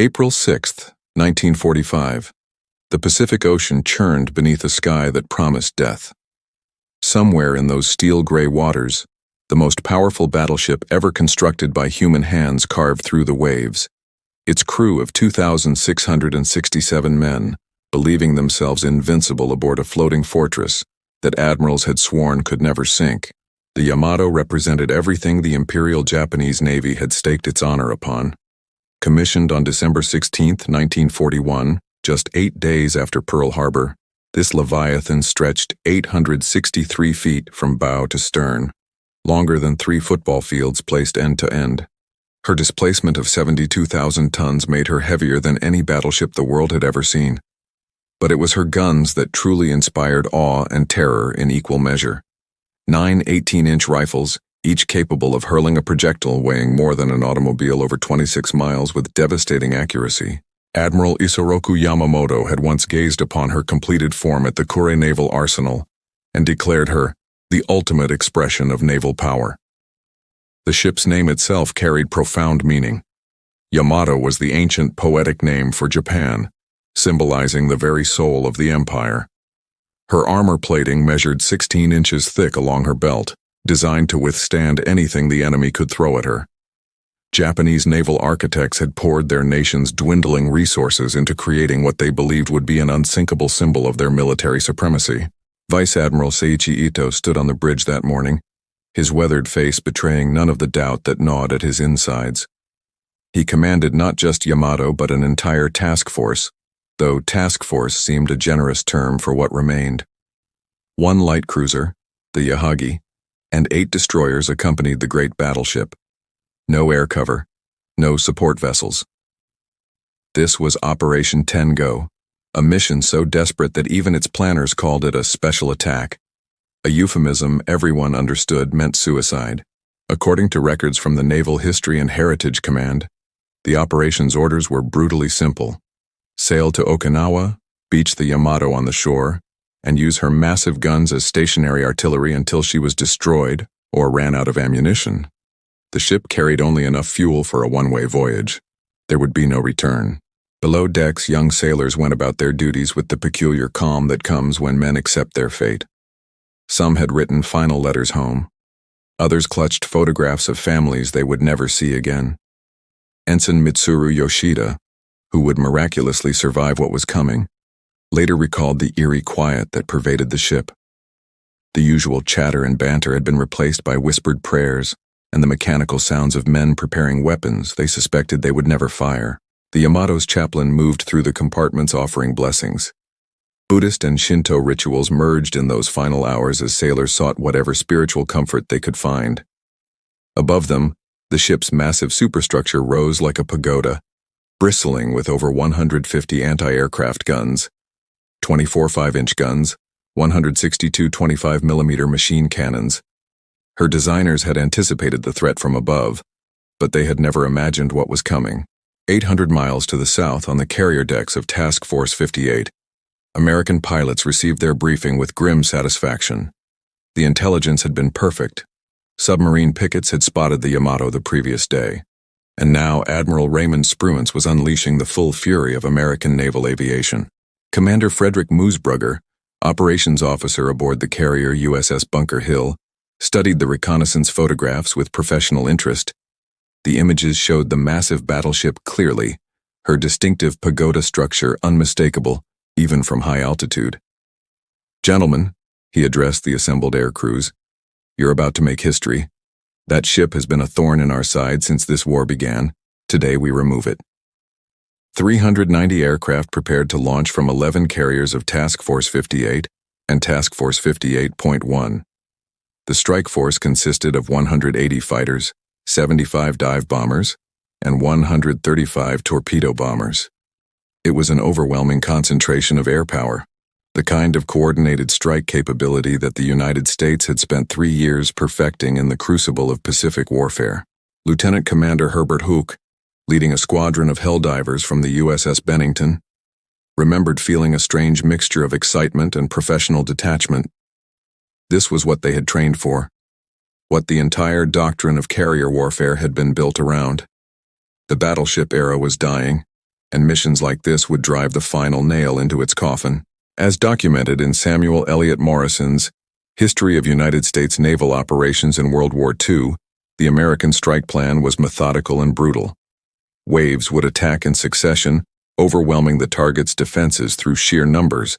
April 6, 1945. The Pacific Ocean churned beneath a sky that promised death. Somewhere in those steel-gray waters, the most powerful battleship ever constructed by human hands carved through the waves. Its crew of 2,667 men, believing themselves invincible aboard a floating fortress that admirals had sworn could never sink. The Yamato represented everything the Imperial Japanese Navy had staked its honor upon. Commissioned on December 16, 1941, just 8 days after Pearl Harbor, this Leviathan stretched 863 feet from bow to stern, longer than 3 football fields placed end to end. Her displacement of 72,000 tons made her heavier than any battleship the world had ever seen. But it was her guns that truly inspired awe and terror in equal measure. 9 18-inch rifles, each capable of hurling a projectile weighing more than an automobile over 26 miles with devastating accuracy. Admiral Isoroku Yamamoto had once gazed upon her completed form at the Kure Naval Arsenal and declared her the ultimate expression of naval power. The ship's name itself carried profound meaning. Yamato was the ancient poetic name for Japan, symbolizing the very soul of the empire. Her armor plating measured 16 inches thick along her belt, designed to withstand anything the enemy could throw at her. Japanese naval architects had poured their nation's dwindling resources into creating what they believed would be an unsinkable symbol of their military supremacy. Vice Admiral Seiichi Ito stood on the bridge that morning, his weathered face betraying none of the doubt that gnawed at his insides. He commanded not just Yamato but an entire task force, though task force seemed a generous term for what remained. 1 light cruiser, the Yahagi, and 8 destroyers accompanied the great battleship. No air cover, no support vessels. This was Operation Tengo, a mission so desperate that even its planners called it a special attack, a euphemism everyone understood meant suicide. According to records from the Naval History and Heritage Command, the operation's orders were brutally simple: sail to Okinawa, beach the Yamato on the shore, and use her massive guns as stationary artillery until she was destroyed or ran out of ammunition. The ship carried only enough fuel for a one-way voyage. There would be no return. Below decks, young sailors went about their duties with the peculiar calm that comes when men accept their fate. Some had written final letters home. Others clutched photographs of families they would never see again. Ensign Mitsuru Yoshida, who would miraculously survive what was coming, later recalled the eerie quiet that pervaded the ship. The usual chatter and banter had been replaced by whispered prayers and the mechanical sounds of men preparing weapons they suspected they would never fire. The Yamato's chaplain moved through the compartments offering blessings. Buddhist and Shinto rituals merged in those final hours as sailors sought whatever spiritual comfort they could find. Above them, the ship's massive superstructure rose like a pagoda, bristling with over 150 anti-aircraft guns, 24 5-inch guns, 162 25mm machine cannons. Her designers had anticipated the threat from above, but they had never imagined what was coming. 800 miles to the south on the carrier decks of Task Force 58, American pilots received their briefing with grim satisfaction. The intelligence had been perfect. Submarine pickets had spotted the Yamato the previous day, and now Admiral Raymond Spruance was unleashing the full fury of American naval aviation. Commander Frederick Moosbrugger, operations officer aboard the carrier USS Bunker Hill, studied the reconnaissance photographs with professional interest. The images showed the massive battleship clearly, her distinctive pagoda structure unmistakable, even from high altitude. "Gentlemen," he addressed the assembled air crews, "you're about to make history. That ship has been a thorn in our side since this war began. Today we remove it." 390 aircraft prepared to launch from 11 carriers of Task Force 58 and Task Force 58.1. The strike force consisted of 180 fighters, 75 dive bombers, and 135 torpedo bombers. It was an overwhelming concentration of air power, the kind of coordinated strike capability that the United States had spent 3 years perfecting in the crucible of Pacific warfare. Lieutenant Commander Herbert Hooke, leading a squadron of Helldivers from the USS Bennington, remembered feeling a strange mixture of excitement and professional detachment. This was what they had trained for, what the entire doctrine of carrier warfare had been built around. The battleship era was dying, and missions like this would drive the final nail into its coffin. As documented in Samuel Eliot Morrison's History of United States Naval Operations in World War II, the American strike plan was methodical and brutal. Waves would attack in succession, overwhelming the target's defenses through sheer numbers.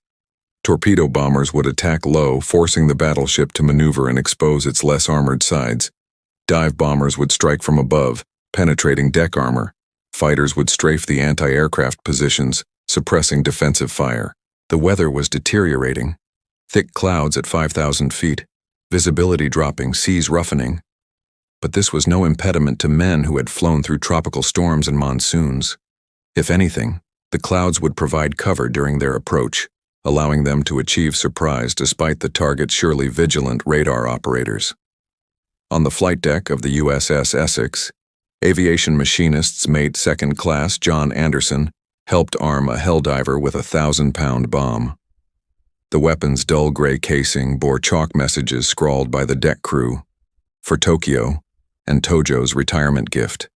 Torpedo bombers would attack low, forcing the battleship to maneuver and expose its less armored sides. Dive bombers would strike from above, penetrating deck armor. Fighters would strafe the anti-aircraft positions, suppressing defensive fire. The weather was deteriorating. Thick clouds at 5,000 feet, visibility dropping, seas roughening. But this was no impediment to men who had flown through tropical storms and monsoons. If anything, the clouds would provide cover during their approach, allowing them to achieve surprise despite the target's surely vigilant radar operators. On the flight deck of the USS Essex, aviation machinists mate second class John Anderson helped arm a helldiver with a 1,000-pound bomb. The weapon's dull gray casing bore chalk messages scrawled by the deck crew, "For Tokyo," and Tojo's retirement gift.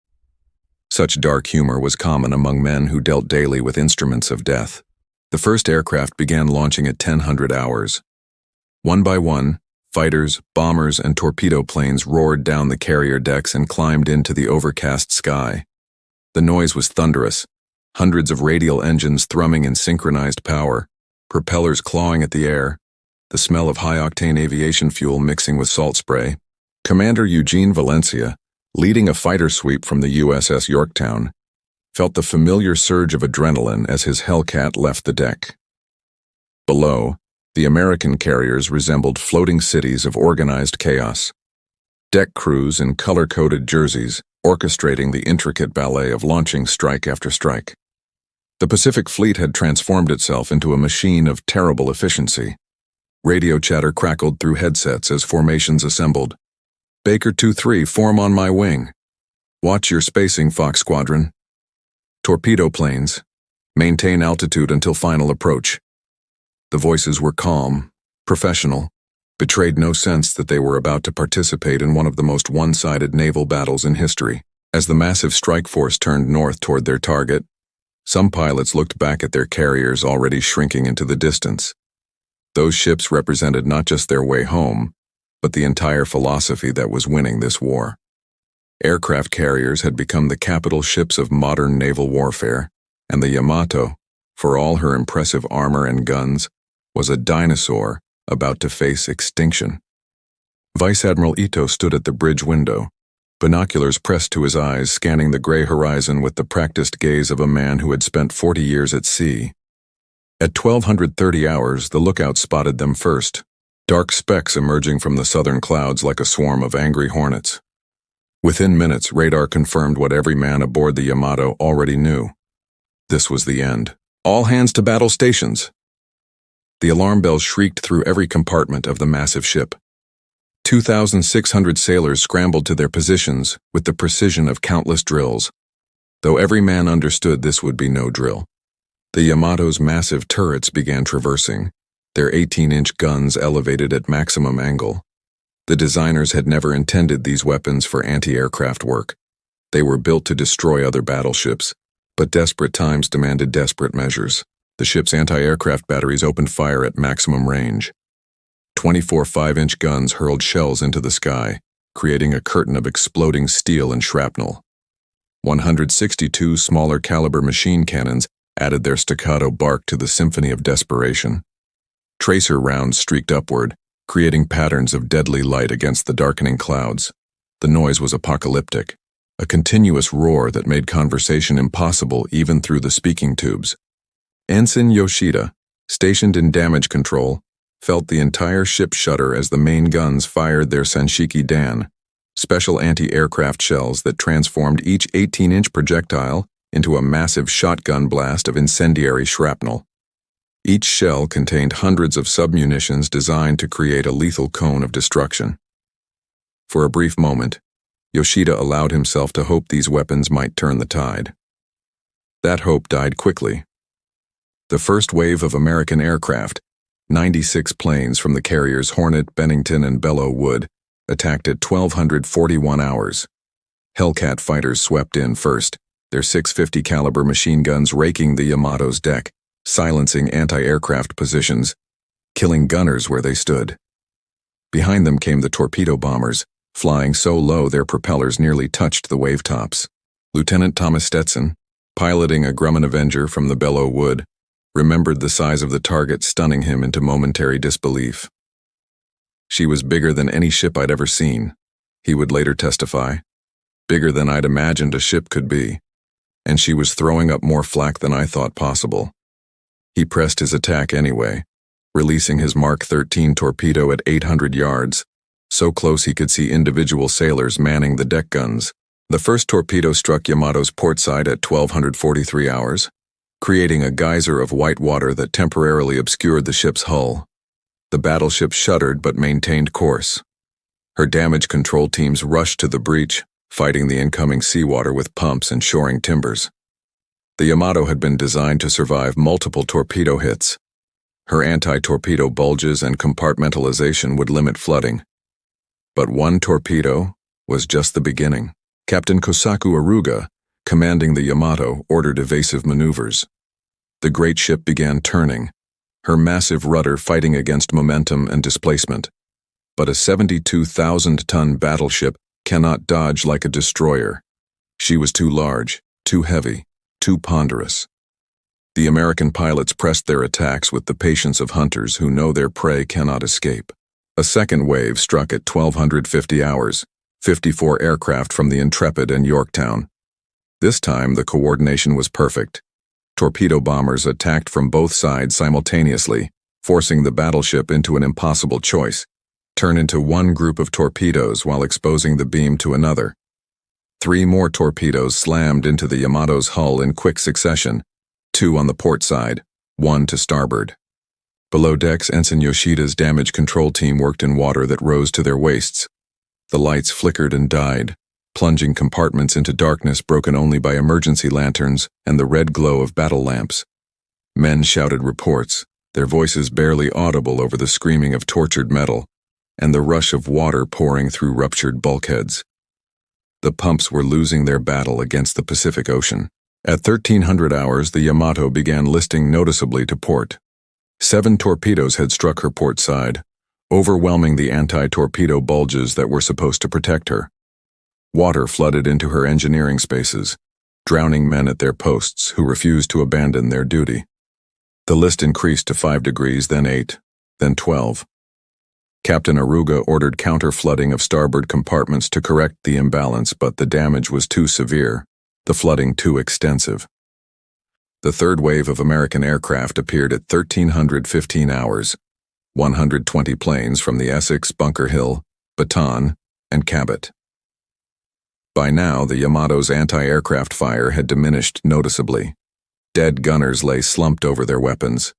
Such dark humor was common among men who dealt daily with instruments of death. The first aircraft began launching at 1000 hours. One by one, fighters, bombers, and torpedo planes roared down the carrier decks and climbed into the overcast sky. The noise was thunderous, hundreds of radial engines thrumming in synchronized power, propellers clawing at the air, the smell of high-octane aviation fuel mixing with salt spray. Commander Eugene Valencia, leading a fighter sweep from the USS Yorktown, felt the familiar surge of adrenaline as his Hellcat left the deck. Below, the American carriers resembled floating cities of organized chaos. Deck crews in color-coded jerseys, orchestrating the intricate ballet of launching strike after strike. The Pacific Fleet had transformed itself into a machine of terrible efficiency. Radio chatter crackled through headsets as formations assembled. "Baker 2-3, form on my wing. Watch your spacing, Fox Squadron. Torpedo planes, maintain altitude until final approach." The voices were calm, professional, betrayed no sense that they were about to participate in one of the most one-sided naval battles in history. As the massive strike force turned north toward their target, some pilots looked back at their carriers already shrinking into the distance. Those ships represented not just their way home, but the entire philosophy that was winning this war. Aircraft carriers had become the capital ships of modern naval warfare, and the Yamato, for all her impressive armor and guns, was a dinosaur about to face extinction. Vice Admiral Ito stood at the bridge window, binoculars pressed to his eyes, scanning the gray horizon with the practiced gaze of a man who had spent 40 years at sea. At 1230 hours, the lookout spotted them first, dark specks emerging from the southern clouds like a swarm of angry hornets. Within minutes, radar confirmed what every man aboard the Yamato already knew. This was the end. "All hands to battle stations." The alarm bells shrieked through every compartment of the massive ship. 2,600 sailors scrambled to their positions with the precision of countless drills, though every man understood this would be no drill. The Yamato's massive turrets began traversing, their 18-inch guns elevated at maximum angle. The designers had never intended these weapons for anti-aircraft work. They were built to destroy other battleships, but desperate times demanded desperate measures. The ship's anti-aircraft batteries opened fire at maximum range. 24 5-inch guns hurled shells into the sky, creating a curtain of exploding steel and shrapnel. 162 smaller caliber machine cannons added their staccato bark to the symphony of desperation. Tracer rounds streaked upward, creating patterns of deadly light against the darkening clouds. The noise was apocalyptic, a continuous roar that made conversation impossible even through the speaking tubes. Ensign Yoshida, stationed in damage control, felt the entire ship shudder as the main guns fired their Sanshiki Dan, special anti-aircraft shells that transformed each 18-inch projectile into a massive shotgun blast of incendiary shrapnel. Each shell contained hundreds of submunitions designed to create a lethal cone of destruction. For a brief moment, Yoshida allowed himself to hope these weapons might turn the tide. That hope died quickly. The first wave of American aircraft, 96 planes from the carriers Hornet, Bennington, and Belleau Wood, attacked at 1241 hours. Hellcat fighters swept in first, their 650 caliber machine guns raking the Yamato's deck, silencing anti-aircraft positions, killing gunners where they stood. Behind them came the torpedo bombers, flying so low their propellers nearly touched the wave tops. Lieutenant Thomas Stetson, piloting a Grumman Avenger from the Belleau Wood, remembered the size of the target, stunning him into momentary disbelief. She was bigger than any ship I'd ever seen, he would later testify. Bigger than I'd imagined a ship could be. And she was throwing up more flak than I thought possible. He pressed his attack anyway, releasing his Mark 13 torpedo at 800 yards, so close he could see individual sailors manning the deck guns. The first torpedo struck Yamato's port side at 1243 hours, creating a geyser of white water that temporarily obscured the ship's hull. The battleship shuddered but maintained course. Her damage control teams rushed to the breach, fighting the incoming seawater with pumps and shoring timbers. The Yamato had been designed to survive multiple torpedo hits. Her anti-torpedo bulges and compartmentalization would limit flooding. But one torpedo was just the beginning. Captain Kosaku Aruga, commanding the Yamato, ordered evasive maneuvers. The great ship began turning, her massive rudder fighting against momentum and displacement. But a 72,000-ton battleship cannot dodge like a destroyer. She was too large, too heavy, too ponderous. The American pilots pressed their attacks with the patience of hunters who know their prey cannot escape. A second wave struck at 1250 hours, 54 aircraft from the Intrepid and Yorktown. This time the coordination was perfect. Torpedo bombers attacked from both sides simultaneously, forcing the battleship into an impossible choice: turn into one group of torpedoes while exposing the beam to another. 3 more torpedoes slammed into the Yamato's hull in quick succession, 2 on the port side, 1 to starboard. Below decks, Ensign Yoshida's damage control team worked in water that rose to their waists. The lights flickered and died, plunging compartments into darkness broken only by emergency lanterns and the red glow of battle lamps. Men shouted reports, their voices barely audible over the screaming of tortured metal and the rush of water pouring through ruptured bulkheads. The pumps were losing their battle against the Pacific Ocean. At 1300 hours, the Yamato began listing noticeably to port. 7 torpedoes had struck her port side, overwhelming the anti-torpedo bulges that were supposed to protect her. Water flooded into her engineering spaces, drowning men at their posts who refused to abandon their duty. The list increased to 5 degrees, then 8, then 12. Captain Aruga ordered counter-flooding of starboard compartments to correct the imbalance, but the damage was too severe, the flooding too extensive. The third wave of American aircraft appeared at 1315 hours, 120 planes from the Essex, Bunker Hill, Bataan, and Cabot. By now, the Yamato's anti-aircraft fire had diminished noticeably. Dead gunners lay slumped over their weapons.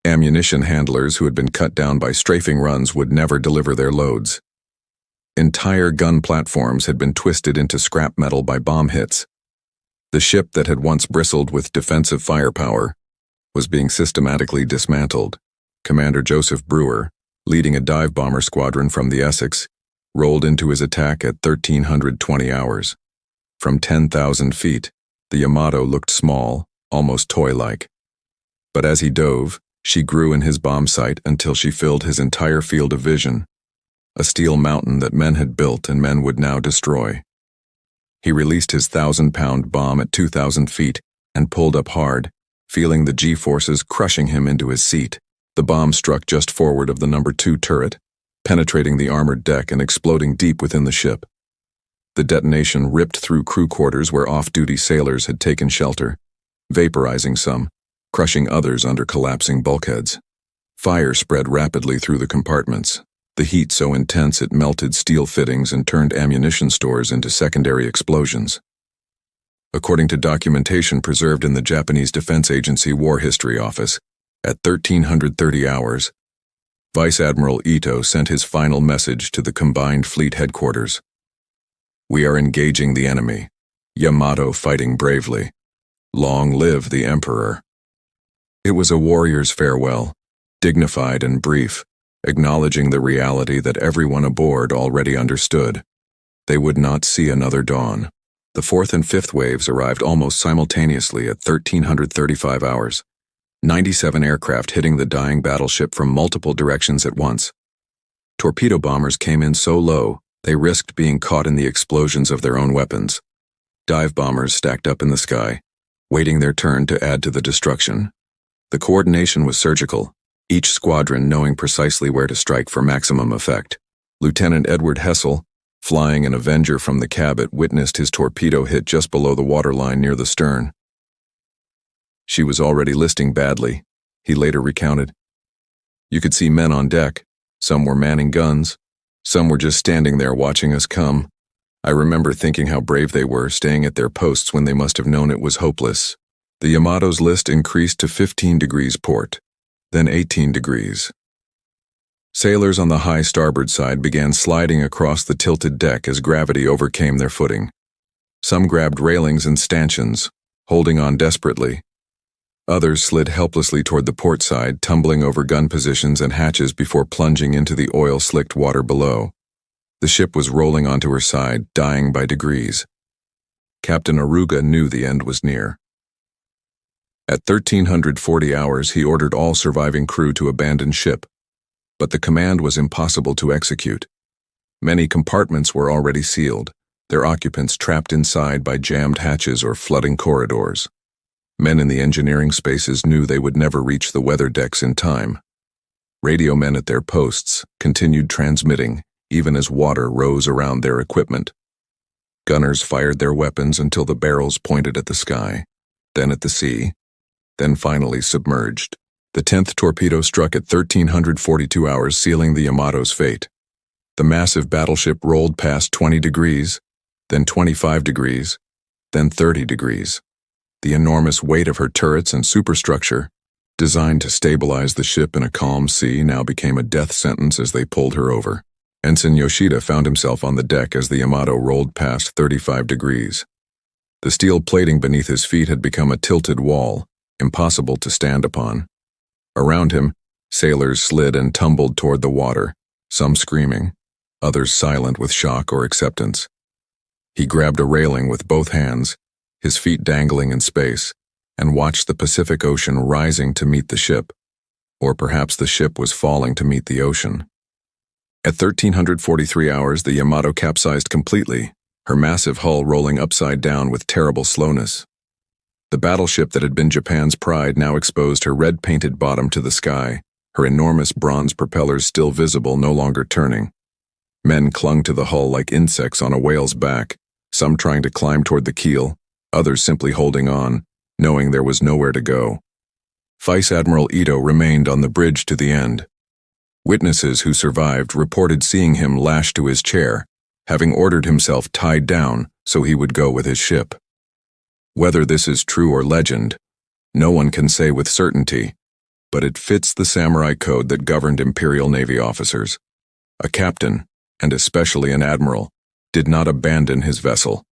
Ammunition handlers who had been cut down by strafing runs would never deliver their loads. Entire gun platforms had been twisted into scrap metal by bomb hits. The ship that had once bristled with defensive firepower was being systematically dismantled. Commander Joseph Brewer, leading a dive bomber squadron from the Essex, rolled into his attack at 1320 hours. From 10,000 feet, the Yamato looked small, almost toy-like. But as he dove, she grew in his bomb sight until she filled his entire field of vision, a steel mountain that men had built and men would now destroy. He released his 1,000-pound bomb at 2,000 feet and pulled up hard, feeling the G-forces crushing him into his seat. The bomb struck just forward of the number 2 turret, penetrating the armored deck and exploding deep within the ship. The detonation ripped through crew quarters where off-duty sailors had taken shelter, vaporizing some, crushing others under collapsing bulkheads. Fire spread rapidly through the compartments, the heat so intense it melted steel fittings and turned ammunition stores into secondary explosions. According to documentation preserved in the Japanese Defense Agency War History Office, at 1330 hours, Vice Admiral Ito sent his final message to the Combined Fleet Headquarters. "We are engaging the enemy. Yamato fighting bravely. Long live the Emperor." It was a warrior's farewell, dignified and brief, acknowledging the reality that everyone aboard already understood. They would not see another dawn. The fourth and fifth waves arrived almost simultaneously at 1335 hours, 97 aircraft hitting the dying battleship from multiple directions at once. Torpedo bombers came in so low, they risked being caught in the explosions of their own weapons. Dive bombers stacked up in the sky, waiting their turn to add to the destruction. The coordination was surgical, each squadron knowing precisely where to strike for maximum effect. Lieutenant Edward Hessel, flying an Avenger from the Cabot, witnessed his torpedo hit just below the waterline near the stern. She was already listing badly, he later recounted. You could see men on deck. Some were manning guns. Some were just standing there watching us come. I remember thinking how brave they were, staying at their posts when they must have known it was hopeless. The Yamato's list increased to 15 degrees port, then 18 degrees. Sailors on the high starboard side began sliding across the tilted deck as gravity overcame their footing. Some grabbed railings and stanchions, holding on desperately. Others slid helplessly toward the port side, tumbling over gun positions and hatches before plunging into the oil-slicked water below. The ship was rolling onto her side, dying by degrees. Captain Aruga knew the end was near. At 1340 hours, he ordered all surviving crew to abandon ship, but the command was impossible to execute. Many compartments were already sealed, their occupants trapped inside by jammed hatches or flooding corridors. Men in the engineering spaces knew they would never reach the weather decks in time. Radio men at their posts continued transmitting, even as water rose around their equipment. Gunners fired their weapons until the barrels pointed at the sky, then at the sea, then finally submerged. The 10th torpedo struck at 1342 hours, sealing the Yamato's fate. The massive battleship rolled past 20 degrees, then 25 degrees, then 30 degrees. The enormous weight of her turrets and superstructure, designed to stabilize the ship in a calm sea, now became a death sentence as they pulled her over. Ensign Yoshida found himself on the deck as the Yamato rolled past 35 degrees. The steel plating beneath his feet had become a tilted wall, impossible to stand upon. Around him, sailors slid and tumbled toward the water, some screaming, others silent with shock or acceptance. He grabbed a railing with both hands, his feet dangling in space, and watched the Pacific Ocean rising to meet the ship. Or perhaps the ship was falling to meet the ocean. At 1343 hours, the Yamato capsized completely, her massive hull rolling upside down with terrible slowness. The battleship that had been Japan's pride now exposed her red-painted bottom to the sky, her enormous bronze propellers still visible, no longer turning. Men clung to the hull like insects on a whale's back, some trying to climb toward the keel, others simply holding on, knowing there was nowhere to go. Vice Admiral Ito remained on the bridge to the end. Witnesses who survived reported seeing him lashed to his chair, having ordered himself tied down so he would go with his ship. Whether this is true or legend, no one can say with certainty, but it fits the samurai code that governed Imperial Navy officers. A captain, and especially an admiral, did not abandon his vessel.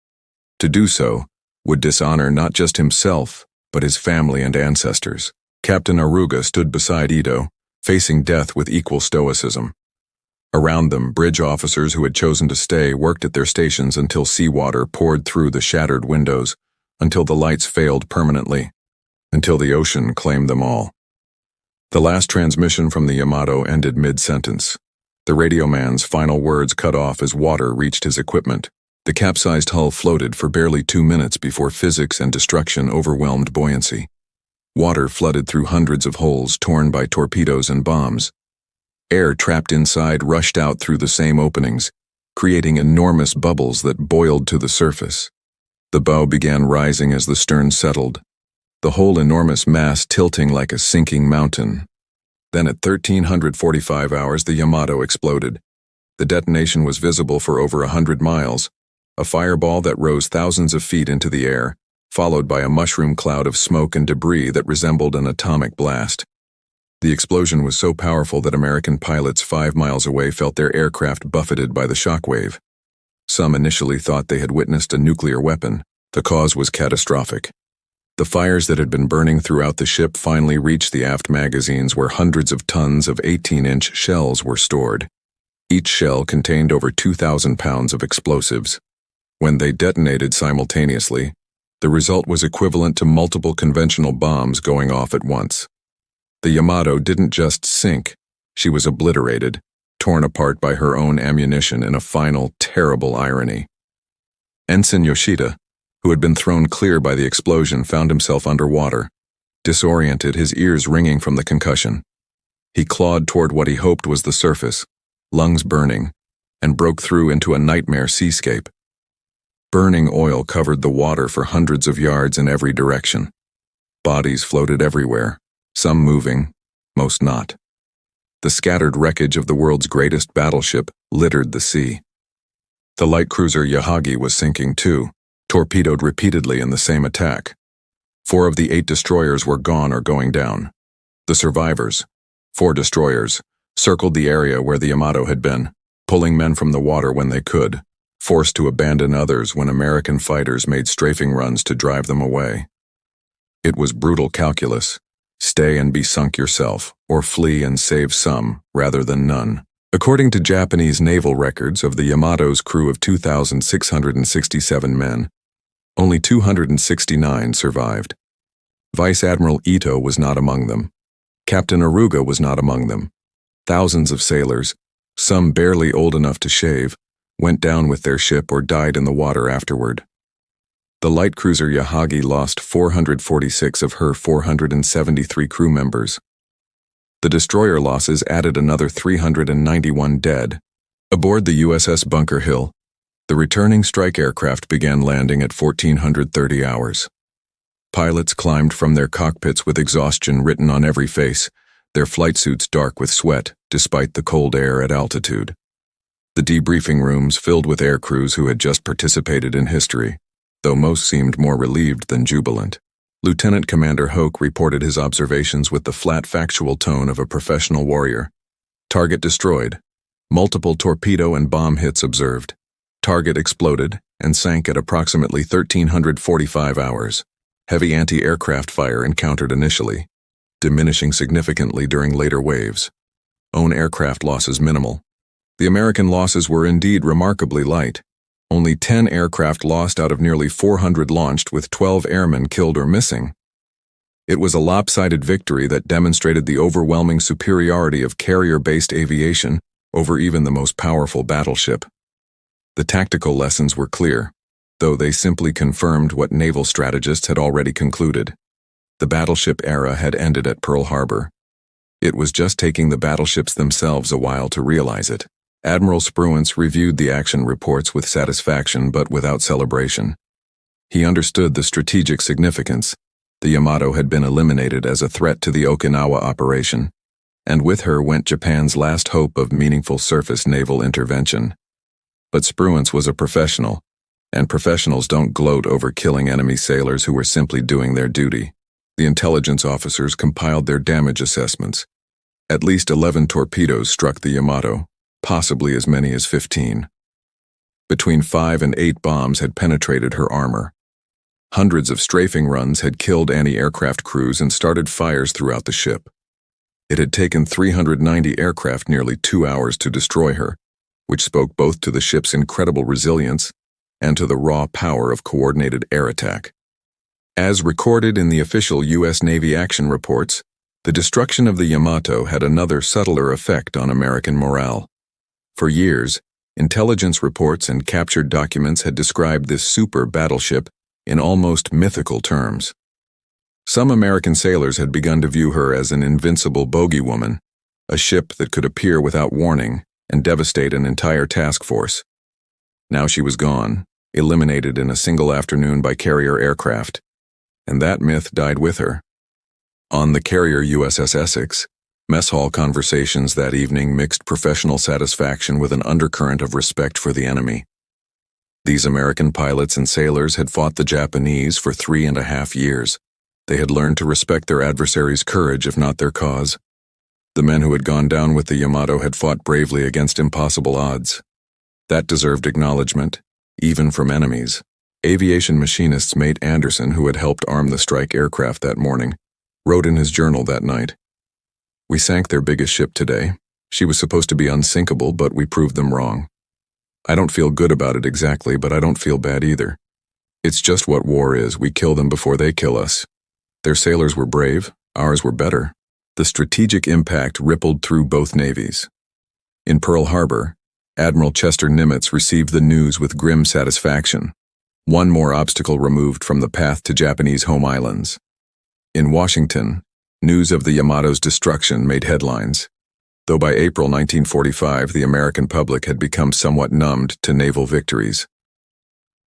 To do so would dishonor not just himself, but his family and ancestors. Captain Aruga stood beside Ito, facing death with equal stoicism. Around them, bridge officers who had chosen to stay worked at their stations until seawater poured through the shattered windows, until the lights failed permanently, until the ocean claimed them all. The last transmission from the Yamato ended mid-sentence. The radio man's final words cut off as water reached his equipment. The capsized hull floated for barely 2 minutes before physics and destruction overwhelmed buoyancy. Water flooded through hundreds of holes torn by torpedoes and bombs. Air trapped inside rushed out through the same openings, creating enormous bubbles that boiled to the surface. The bow began rising as the stern settled, the whole enormous mass tilting like a sinking mountain. Then at 1345 hours, the Yamato exploded. The detonation was visible for over 100 miles, a fireball that rose thousands of feet into the air, followed by a mushroom cloud of smoke and debris that resembled an atomic blast. The explosion was so powerful that American pilots 5 miles away felt their aircraft buffeted by the shockwave. Some initially thought they had witnessed a nuclear weapon. The cause was catastrophic. The fires that had been burning throughout the ship finally reached the aft magazines where hundreds of tons of 18-inch shells were stored. Each shell contained over 2,000 pounds of explosives. When they detonated simultaneously, the result was equivalent to multiple conventional bombs going off at once. The Yamato didn't just sink, she was obliterated, torn apart by her own ammunition in a final, terrible irony. Ensign Yoshida, who had been thrown clear by the explosion, found himself underwater, disoriented, his ears ringing from the concussion. He clawed toward what he hoped was the surface, lungs burning, and broke through into a nightmare seascape. Burning oil covered the water for hundreds of yards in every direction. Bodies floated everywhere, some moving, most not. The scattered wreckage of the world's greatest battleship littered the sea. The light cruiser Yahagi was sinking too, torpedoed repeatedly in the same attack. 4 of the 8 destroyers were gone or going down. The survivors, 4 destroyers, circled the area where the Yamato had been, pulling men from the water when they could, forced to abandon others when American fighters made strafing runs to drive them away. It was brutal calculus. Stay and be sunk yourself, or flee and save some, rather than none. According to Japanese naval records of the Yamato's crew of 2,667 men, only 269 survived. Vice Admiral Ito was not among them. Captain Aruga was not among them. Thousands of sailors, some barely old enough to shave, went down with their ship or died in the water afterward. The light cruiser Yahagi lost 446 of her 473 crew members. The destroyer losses added another 391 dead. Aboard the USS Bunker Hill, the returning strike aircraft began landing at 1430 hours. Pilots climbed from their cockpits with exhaustion written on every face, their flight suits dark with sweat despite the cold air at altitude. The debriefing rooms filled with air crews who had just participated in history, though most seemed more relieved than jubilant. Lieutenant Commander Hoke reported his observations with the flat factual tone of a professional warrior. Target destroyed. Multiple torpedo and bomb hits observed. Target exploded and sank at approximately 1345 hours. Heavy anti-aircraft fire encountered initially, diminishing significantly during later waves. Own aircraft losses minimal. The American losses were indeed remarkably light. Only 10 aircraft lost out of nearly 400 launched, with 12 airmen killed or missing. It was a lopsided victory that demonstrated the overwhelming superiority of carrier-based aviation over even the most powerful battleship. The tactical lessons were clear, though they simply confirmed what naval strategists had already concluded. The battleship era had ended at Pearl Harbor. It was just taking the battleships themselves a while to realize it. Admiral Spruance reviewed the action reports with satisfaction but without celebration. He understood the strategic significance. The Yamato had been eliminated as a threat to the Okinawa operation, and with her went Japan's last hope of meaningful surface naval intervention. But Spruance was a professional, and professionals don't gloat over killing enemy sailors who were simply doing their duty. The intelligence officers compiled their damage assessments. At least 11 torpedoes struck the Yamato, possibly as many as 15. Between 5 and 8 bombs had penetrated her armor. Hundreds of strafing runs had killed anti-aircraft crews and started fires throughout the ship. It had taken 390 aircraft nearly 2 hours to destroy her, which spoke both to the ship's incredible resilience and to the raw power of coordinated air attack. As recorded in the official U.S. Navy action reports, the destruction of the Yamato had another subtler effect on American morale. For years, intelligence reports and captured documents had described this super battleship in almost mythical terms. Some American sailors had begun to view her as an invincible bogey woman, a ship that could appear without warning and devastate an entire task force. Now she was gone, eliminated in a single afternoon by carrier aircraft, and that myth died with her. On the carrier USS Essex, mess hall conversations that evening mixed professional satisfaction with an undercurrent of respect for the enemy. These American pilots and sailors had fought the Japanese for 3.5 years. They had learned to respect their adversaries' courage, if not their cause. The men who had gone down with the Yamato had fought bravely against impossible odds. That deserved acknowledgement, even from enemies. Aviation machinist Mate Anderson, who had helped arm the strike aircraft that morning, wrote in his journal that night, "We sank their biggest ship today. She was supposed to be unsinkable, but we proved them wrong. I don't feel good about it exactly, but I don't feel bad either. It's just what war is. We kill them before they kill us. Their sailors were brave, ours were better. The strategic impact rippled through both navies. In Pearl Harbor, Admiral Chester Nimitz received the news with grim satisfaction. One more obstacle removed from the path to Japanese home islands. In Washington, news of the Yamato's destruction made headlines, though by April 1945 the American public had become somewhat numbed to naval victories.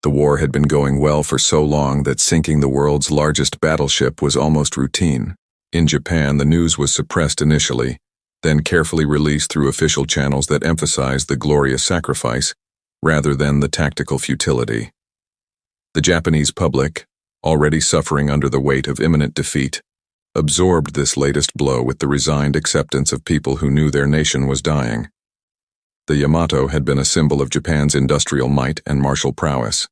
The war had been going well for so long that sinking the world's largest battleship was almost routine. In Japan, the news was suppressed initially, then carefully released through official channels that emphasized the glorious sacrifice rather than the tactical futility. The Japanese public, already suffering under the weight of imminent defeat, absorbed this latest blow with the resigned acceptance of people who knew their nation was dying. The Yamato had been a symbol of Japan's industrial might and martial prowess.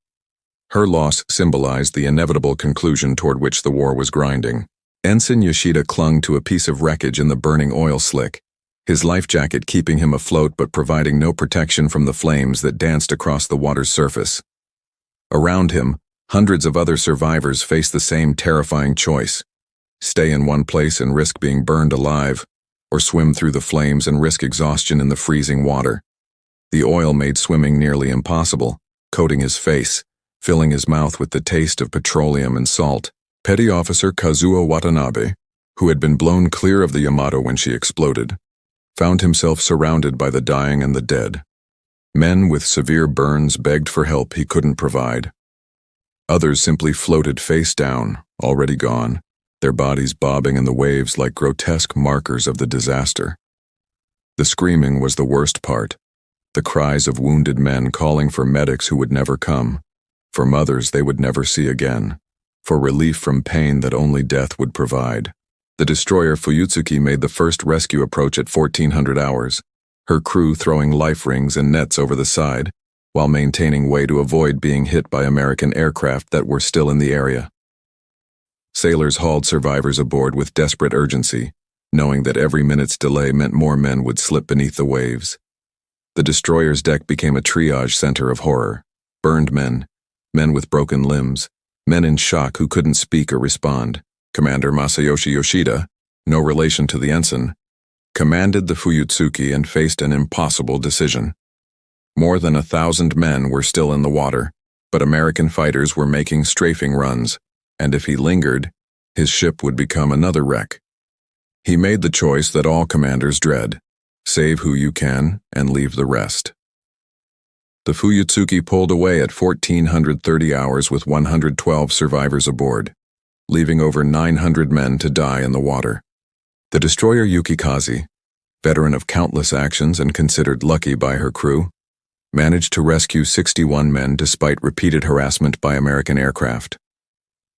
Her loss symbolized the inevitable conclusion toward which the war was grinding. Ensign Yoshida clung to a piece of wreckage in the burning oil slick, his life jacket keeping him afloat but providing no protection from the flames that danced across the water's surface. Around him, hundreds of other survivors faced the same terrifying choice: stay in one place and risk being burned alive, or swim through the flames and risk exhaustion in the freezing water. The oil made swimming nearly impossible, coating his face, filling his mouth with the taste of petroleum and salt. Petty Officer Kazuo Watanabe, who had been blown clear of the Yamato when she exploded, found himself surrounded by the dying and the dead. Men with severe burns begged for help he couldn't provide. Others simply floated face down, already gone, their bodies bobbing in the waves like grotesque markers of the disaster. The screaming was the worst part. The cries of wounded men calling for medics who would never come, for mothers they would never see again, for relief from pain that only death would provide. The destroyer Fuyutsuki made the first rescue approach at 1400 hours, her crew throwing life rings and nets over the side, while maintaining way to avoid being hit by American aircraft that were still in the area. Sailors hauled survivors aboard with desperate urgency, knowing that every minute's delay meant more men would slip beneath the waves. The destroyer's deck became a triage center of horror. Burned men, men with broken limbs, men in shock who couldn't speak or respond. Commander Masayoshi Yoshida, no relation to the ensign, commanded the Fuyutsuki and faced an impossible decision. More than 1,000 men were still in the water, but American fighters were making strafing runs, and if he lingered, his ship would become another wreck. He made the choice that all commanders dread: save who you can and leave the rest. The Fuyutsuki pulled away at 1430 hours with 112 survivors aboard, leaving over 900 men to die in the water. The destroyer Yukikaze, veteran of countless actions and considered lucky by her crew, managed to rescue 61 men despite repeated harassment by American aircraft.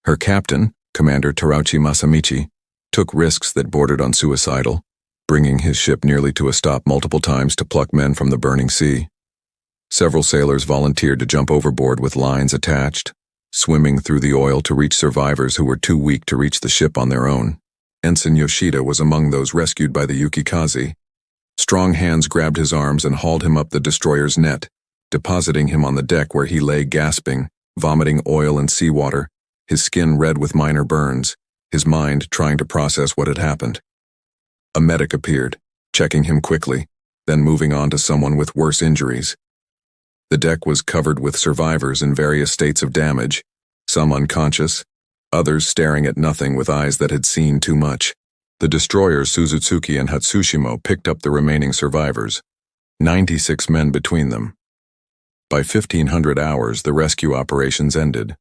Her captain, Commander Terauchi Masamichi, took risks that bordered on suicidal, bringing his ship nearly to a stop multiple times to pluck men from the burning sea. Several sailors volunteered to jump overboard with lines attached, swimming through the oil to reach survivors who were too weak to reach the ship on their own. Ensign Yoshida was among those rescued by the Yukikaze. Strong hands grabbed his arms and hauled him up the destroyer's net, depositing him on the deck where he lay gasping, vomiting oil and seawater, his skin red with minor burns, his mind trying to process what had happened. A medic appeared, checking him quickly, then moving on to someone with worse injuries. The deck was covered with survivors in various states of damage, some unconscious, others staring at nothing with eyes that had seen too much. The destroyers Suzutsuki and Hatsushimo picked up the remaining survivors, 96 men between them. By 1500 hours, the rescue operations ended.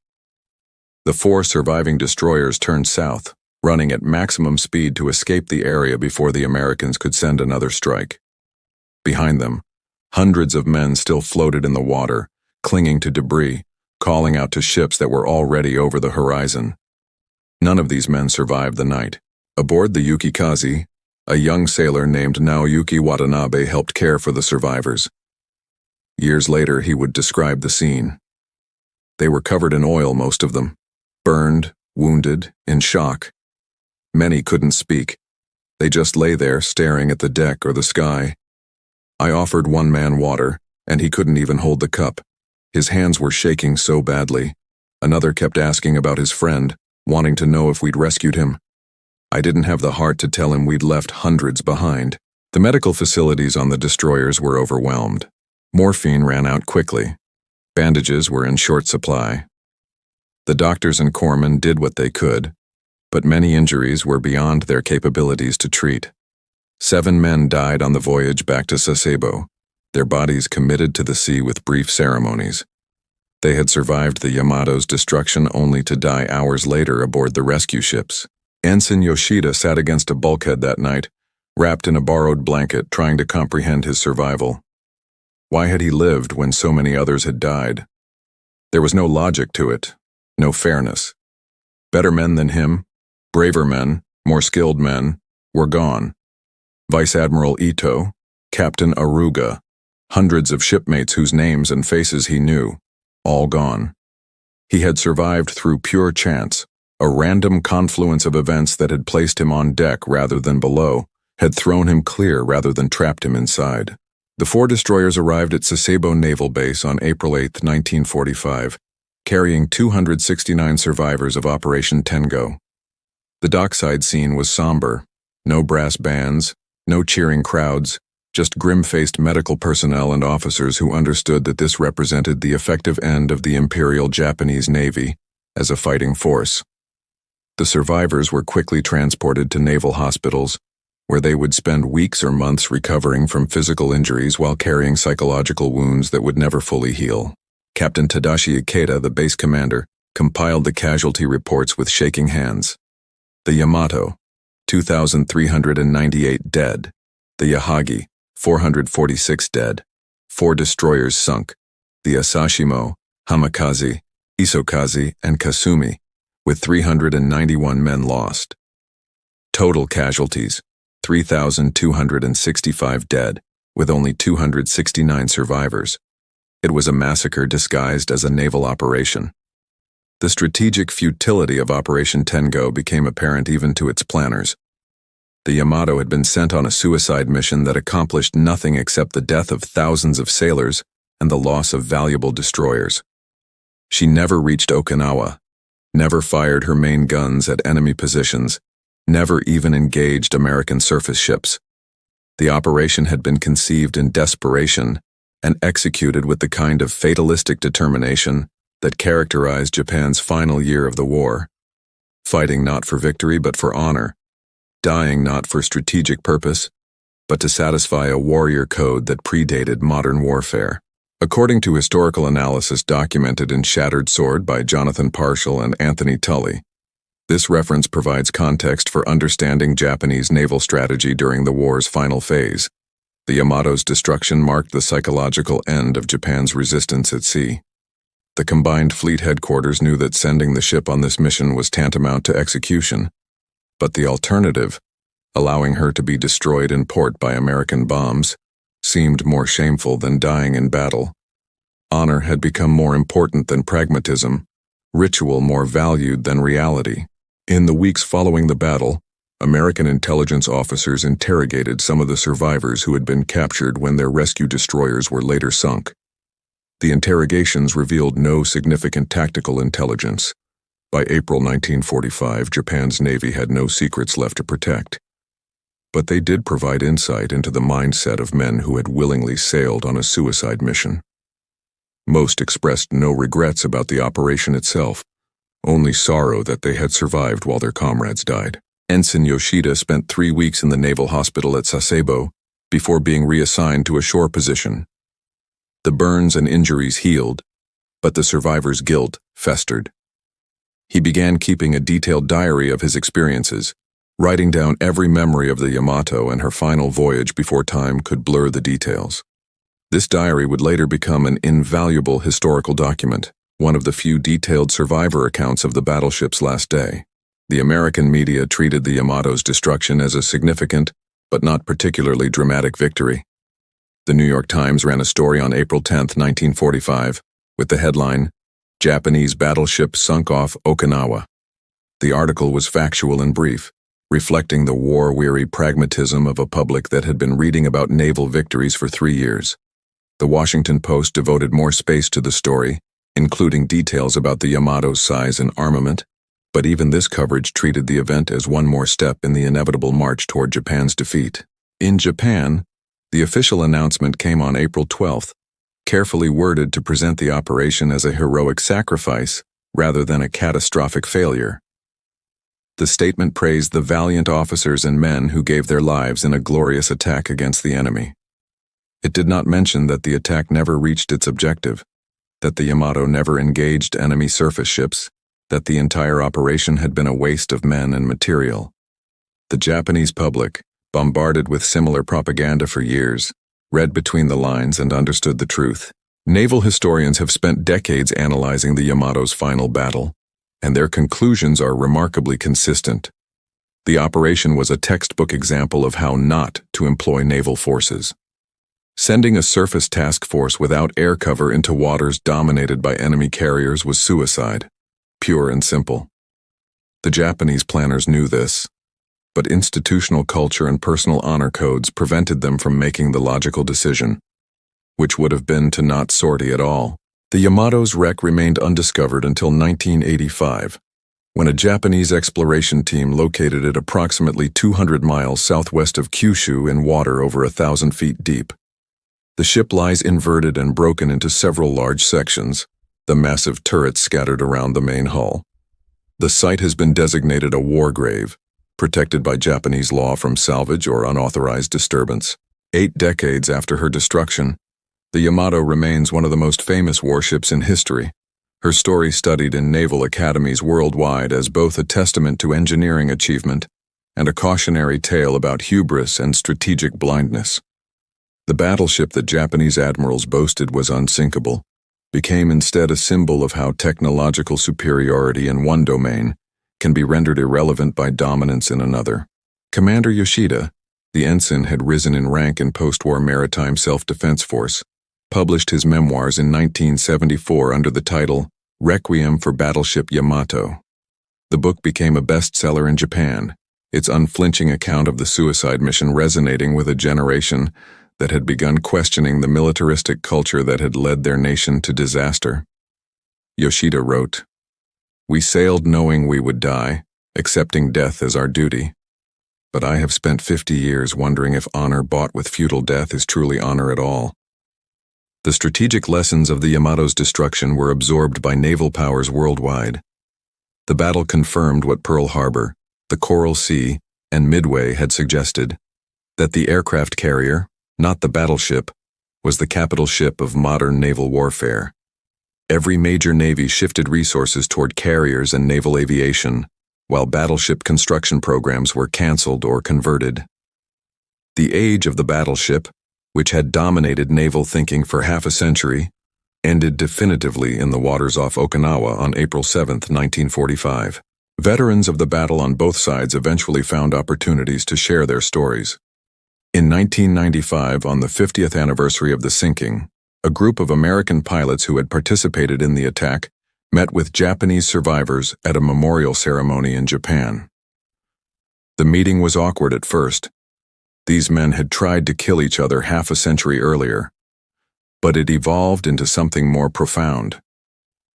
The 4 surviving destroyers turned south, running at maximum speed to escape the area before the Americans could send another strike. Behind them, hundreds of men still floated in the water, clinging to debris, calling out to ships that were already over the horizon. None of these men survived the night. Aboard the Yukikaze, a young sailor named Naoyuki Watanabe helped care for the survivors. Years later, he would describe the scene. They were covered in oil, most of them, burned, wounded, in shock. Many couldn't speak. They just lay there staring at the deck or the sky. I offered one man water, and he couldn't even hold the cup. His hands were shaking so badly. Another kept asking about his friend, wanting to know if we'd rescued him. I didn't have the heart to tell him we'd left hundreds behind. The medical facilities on the destroyers were overwhelmed. Morphine ran out quickly. Bandages were in short supply. The doctors and corpsmen did what they could, but many injuries were beyond their capabilities to treat. 7 men died on the voyage back to Sasebo, their bodies committed to the sea with brief ceremonies. They had survived the Yamato's destruction only to die hours later aboard the rescue ships. Ensign Yoshida sat against a bulkhead that night, wrapped in a borrowed blanket, trying to comprehend his survival. Why had he lived when so many others had died? There was no logic to it, no fairness. Better men than him, braver men, more skilled men, were gone. Vice Admiral Ito, Captain Aruga, hundreds of shipmates whose names and faces he knew, all gone. He had survived through pure chance, a random confluence of events that had placed him on deck rather than below, had thrown him clear rather than trapped him inside. The 4 destroyers arrived at Sasebo Naval Base on April 8, 1945, carrying 269 survivors of Operation Tengo. The dockside scene was somber. No brass bands, no cheering crowds, just grim-faced medical personnel and officers who understood that this represented the effective end of the Imperial Japanese Navy as a fighting force. The survivors were quickly transported to naval hospitals, where they would spend weeks or months recovering from physical injuries while carrying psychological wounds that would never fully heal. Captain Tadashi Ikeda, the base commander, compiled the casualty reports with shaking hands. The Yamato, 2,398 dead. The Yahagi, 446 dead. 4 destroyers sunk. The Asashimo, Hamakaze, Isokaze, and Kasumi, with 391 men lost. Total casualties, 3,265 dead, with only 269 survivors. It was a massacre disguised as a naval operation. The strategic futility of Operation Tengo became apparent even to its planners. The Yamato had been sent on a suicide mission that accomplished nothing except the death of thousands of sailors and the loss of valuable destroyers. She never reached Okinawa, never fired her main guns at enemy positions, never even engaged American surface ships. The operation had been conceived in desperation and executed with the kind of fatalistic determination that characterized Japan's final year of the war, fighting not for victory but for honor, dying not for strategic purpose, but to satisfy a warrior code that predated modern warfare. According to historical analysis documented in Shattered Sword by Jonathan Parshall and Anthony Tully, this reference provides context for understanding Japanese naval strategy during the war's final phase. The Yamato's destruction marked the psychological end of Japan's resistance at sea. The combined fleet headquarters knew that sending the ship on this mission was tantamount to execution, but the alternative, allowing her to be destroyed in port by American bombs, seemed more shameful than dying in battle. Honor had become more important than pragmatism, ritual more valued than reality. In the weeks following the battle, American intelligence officers interrogated some of the survivors who had been captured when their rescue destroyers were later sunk. The interrogations revealed no significant tactical intelligence. By April 1945, Japan's Navy had no secrets left to protect. But they did provide insight into the mindset of men who had willingly sailed on a suicide mission. Most expressed no regrets about the operation itself, only sorrow that they had survived while their comrades died. Ensign Yoshida spent 3 weeks in the naval hospital at Sasebo before being reassigned to a shore position. The burns and injuries healed, but the survivor's guilt festered. He began keeping a detailed diary of his experiences, writing down every memory of the Yamato and her final voyage before time could blur the details. This diary would later become an invaluable historical document, one of the few detailed survivor accounts of the battleship's last day. The American media treated the Yamato's destruction as a significant, but not particularly dramatic victory. The New York Times ran a story on April 10, 1945, with the headline, "Japanese Battleship Sunk Off Okinawa." The article was factual and brief, reflecting the war-weary pragmatism of a public that had been reading about naval victories for 3 years. The Washington Post devoted more space to the story, including details about the Yamato's size and armament, but even this coverage treated the event as one more step in the inevitable march toward Japan's defeat. In Japan, the official announcement came on April 12th, carefully worded to present the operation as a heroic sacrifice rather than a catastrophic failure. The statement praised the valiant officers and men who gave their lives in a glorious attack against the enemy. It did not mention that the attack never reached its objective, that the Yamato never engaged enemy surface ships, that the entire operation had been a waste of men and material. The Japanese public, bombarded with similar propaganda for years, read between the lines and understood the truth. Naval historians have spent decades analyzing the Yamato's final battle, and their conclusions are remarkably consistent. The operation was a textbook example of how not to employ naval forces. Sending a surface task force without air cover into waters dominated by enemy carriers was suicide, pure and simple. The Japanese planners knew this, but institutional culture and personal honor codes prevented them from making the logical decision, which would have been to not sortie at all. The Yamato's wreck remained undiscovered until 1985, when a Japanese exploration team located it approximately 200 miles southwest of Kyushu in water over 1,000 feet deep. The ship lies inverted and broken into several large sections, the massive turrets scattered around the main hull. The site has been designated a war grave, protected by Japanese law from salvage or unauthorized disturbance. 8 decades after her destruction, the Yamato remains one of the most famous warships in history, her story studied in naval academies worldwide as both a testament to engineering achievement and a cautionary tale about hubris and strategic blindness. The battleship that Japanese admirals boasted was unsinkable became instead a symbol of how technological superiority in one domain can be rendered irrelevant by dominance in another. Commander Yoshida, the ensign had risen in rank in post-war maritime self-defense force, published his memoirs in 1974 under the title Requiem for Battleship Yamato. The book became a bestseller in Japan, its unflinching account of the suicide mission resonating with a generation that had begun questioning the militaristic culture that had led their nation to disaster. Yoshida wrote, "We sailed knowing we would die, accepting death as our duty. But I have spent 50 years wondering if honor bought with futile death is truly honor at all." The strategic lessons of the Yamato's destruction were absorbed by naval powers worldwide. The battle confirmed what Pearl Harbor, the Coral Sea, and Midway had suggested, that the aircraft carrier, not the battleship, was the capital ship of modern naval warfare. Every major navy shifted resources toward carriers and naval aviation, while battleship construction programs were canceled or converted. The age of the battleship, which had dominated naval thinking for half a century, ended definitively in the waters off Okinawa on April 7, 1945. Veterans of the battle on both sides eventually found opportunities to share their stories. In 1995, on the 50th anniversary of the sinking, a group of American pilots who had participated in the attack met with Japanese survivors at a memorial ceremony in Japan. The meeting was awkward at first. These men had tried to kill each other half a century earlier, but it evolved into something more profound.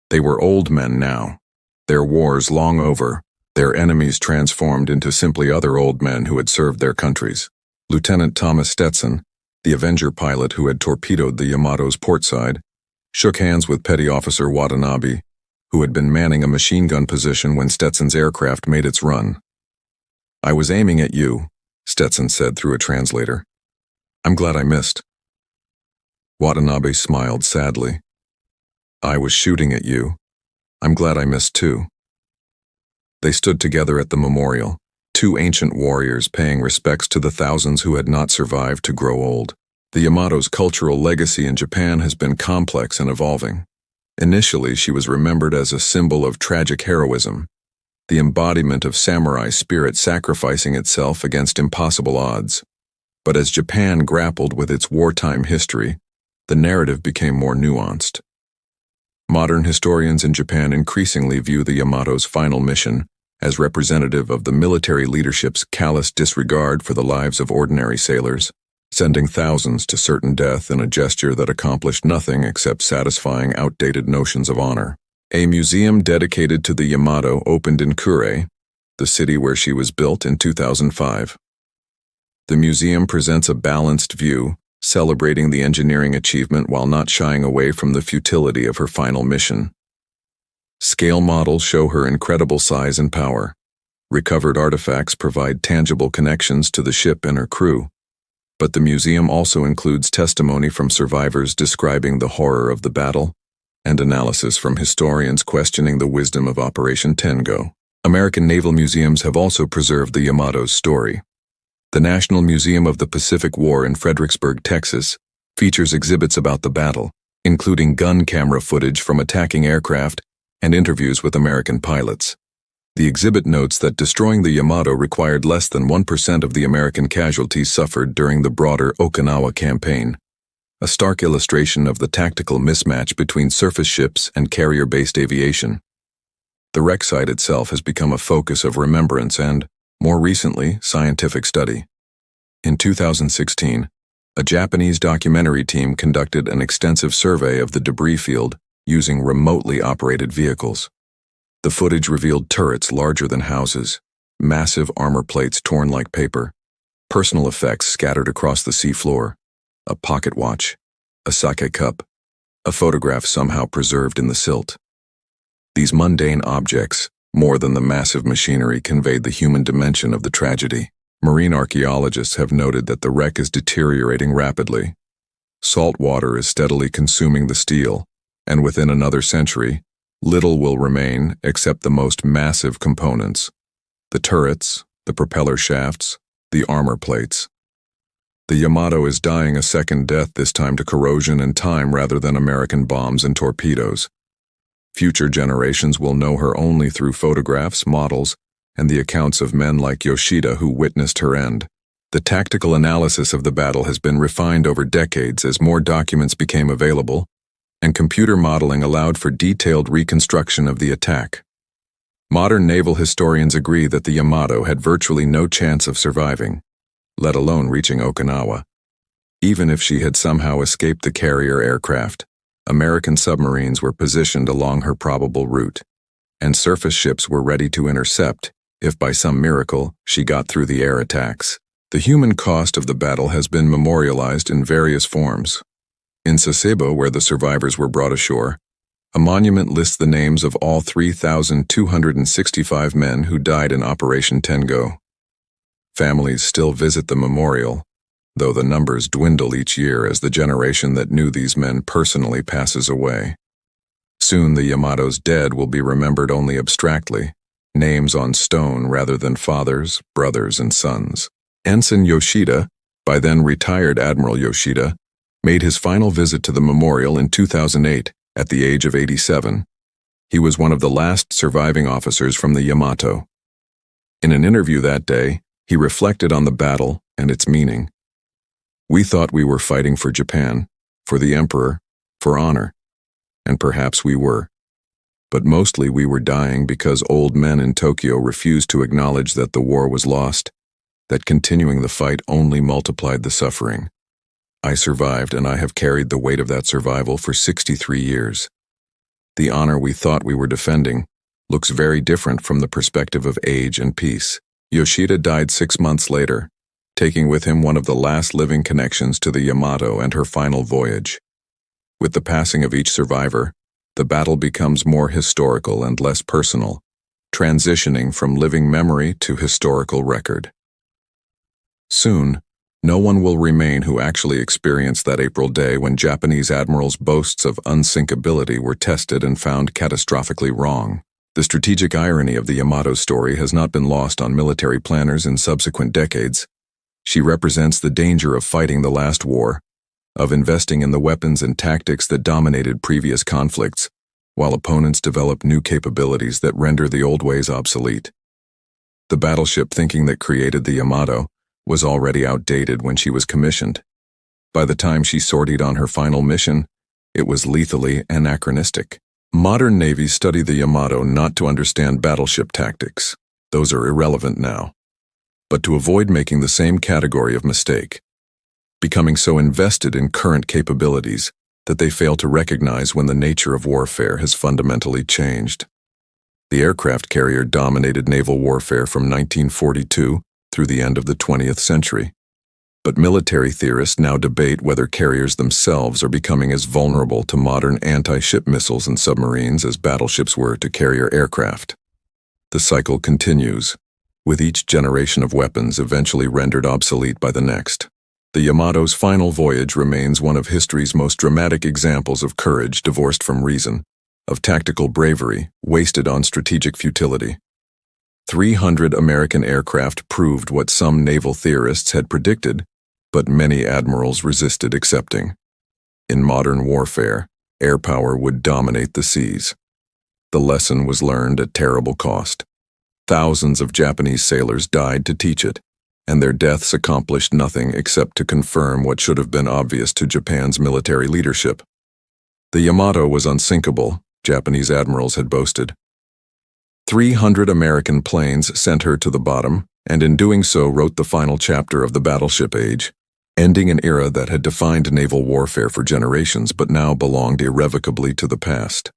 They were old men now, their wars long over, their enemies transformed into simply other old men who had served their countries. Lieutenant Thomas Stetson, the Avenger pilot who had torpedoed the Yamato's port side, shook hands with Petty Officer Watanabe, who had been manning a machine gun position when Stetson's aircraft made its run. "I was aiming at you," Stetson said through a translator. "I'm glad I missed." Watanabe smiled sadly. "I was shooting at you. I'm glad I missed too." They stood together at the memorial, two ancient warriors paying respects to the thousands who had not survived to grow old. The Yamato's cultural legacy in Japan has been complex and evolving. Initially, she was remembered as a symbol of tragic heroism, the embodiment of samurai spirit sacrificing itself against impossible odds. But as Japan grappled with its wartime history, the narrative became more nuanced. Modern historians in Japan increasingly view the Yamato's final mission as representative of the military leadership's callous disregard for the lives of ordinary sailors. sending thousands to certain death in a gesture that accomplished nothing except satisfying outdated notions of honor. A museum dedicated to the Yamato opened in Kure, the city where she was built, in 2005. The museum presents a balanced view, celebrating the engineering achievement while not shying away from the futility of her final mission. Scale models show her incredible size and power. Recovered artifacts provide tangible connections to the ship and her crew. But the museum also includes testimony from survivors describing the horror of the battle, and analysis from historians questioning the wisdom of Operation Tengo. American naval museums have also preserved the Yamato's story. The National Museum of the Pacific War in Fredericksburg, Texas, features exhibits about the battle, including gun camera footage from attacking aircraft and interviews with American pilots. The exhibit notes that destroying the Yamato required less than 1% of the American casualties suffered during the broader Okinawa campaign, a stark illustration of the tactical mismatch between surface ships and carrier-based aviation. The wreck site itself has become a focus of remembrance and, more recently, scientific study. In 2016, a Japanese documentary team conducted an extensive survey of the debris field using remotely operated vehicles. The footage revealed turrets larger than houses, massive armor plates torn like paper, personal effects scattered across the seafloor, a pocket watch, a sake cup, a photograph somehow preserved in the silt. These mundane objects, more than the massive machinery, conveyed the human dimension of the tragedy. Marine archaeologists have noted that the wreck is deteriorating rapidly. Salt water is steadily consuming the steel, and within another century, little will remain except the most massive components: the turrets, the propeller shafts, the armor plates. The Yamato is dying a second death, this time to corrosion and time rather than American bombs and torpedoes. Future generations will know her only through photographs, models, and the accounts of men like Yoshida who witnessed her end. The tactical analysis of the battle has been refined over decades as more documents became available, and computer modeling allowed for detailed reconstruction of the attack. Modern naval historians agree that the Yamato had virtually no chance of surviving, let alone reaching Okinawa. Even if she had somehow escaped the carrier aircraft, American submarines were positioned along her probable route, and surface ships were ready to intercept if by some miracle she got through the air attacks. The human cost of the battle has been memorialized in various forms. In Sasebo, where the survivors were brought ashore, a monument lists the names of all 3,265 men who died in Operation Tengo. Families still visit the memorial, though the numbers dwindle each year as the generation that knew these men personally passes away. Soon the Yamato's dead will be remembered only abstractly, names on stone rather than fathers, brothers, and sons. Ensign Yoshida, by then retired Admiral Yoshida, made his final visit to the memorial in 2008 at the age of 87. He was one of the last surviving officers from the Yamato. In an interview that day, he reflected on the battle and its meaning. "We thought we were fighting for Japan, for the Emperor, for honor, and perhaps we were. But mostly we were dying because old men in Tokyo refused to acknowledge that the war was lost, that continuing the fight only multiplied the suffering. I survived, and I have carried the weight of that survival for 63 years. The honor we thought we were defending looks very different from the perspective of age and peace." Yoshida died 6 months later, taking with him one of the last living connections to the Yamato and her final voyage. With the passing of each survivor, the battle becomes more historical and less personal, transitioning from living memory to historical record. Soon, no one will remain who actually experienced that April day when Japanese admirals' boasts of unsinkability were tested and found catastrophically wrong. The strategic irony of the Yamato story has not been lost on military planners in subsequent decades. She represents the danger of fighting the last war, of investing in the weapons and tactics that dominated previous conflicts, while opponents develop new capabilities that render the old ways obsolete. The battleship thinking that created the Yamato was already outdated when she was commissioned. By the time she sortied on her final mission, it was lethally anachronistic. Modern navies study the Yamato not to understand battleship tactics. Those are irrelevant now. But to avoid making the same category of mistake. becoming so invested in current capabilities that they fail to recognize when the nature of warfare has fundamentally changed. The aircraft carrier dominated naval warfare from 1942 through the end of the 20th century. But military theorists now debate whether carriers themselves are becoming as vulnerable to modern anti-ship missiles and submarines as battleships were to carrier aircraft. The cycle continues, with each generation of weapons eventually rendered obsolete by the next. The Yamato's final voyage remains one of history's most dramatic examples of courage divorced from reason, of tactical bravery wasted on strategic futility. 300 American aircraft proved what some naval theorists had predicted, but many admirals resisted accepting. In modern warfare, air power would dominate the seas. The lesson was learned at terrible cost. Thousands of Japanese sailors died to teach it, and their deaths accomplished nothing except to confirm what should have been obvious to Japan's military leadership. The Yamato was unsinkable, Japanese admirals had boasted. 300 American planes sent her to the bottom, and in doing so wrote the final chapter of the battleship age, ending an era that had defined naval warfare for generations but now belonged irrevocably to the past.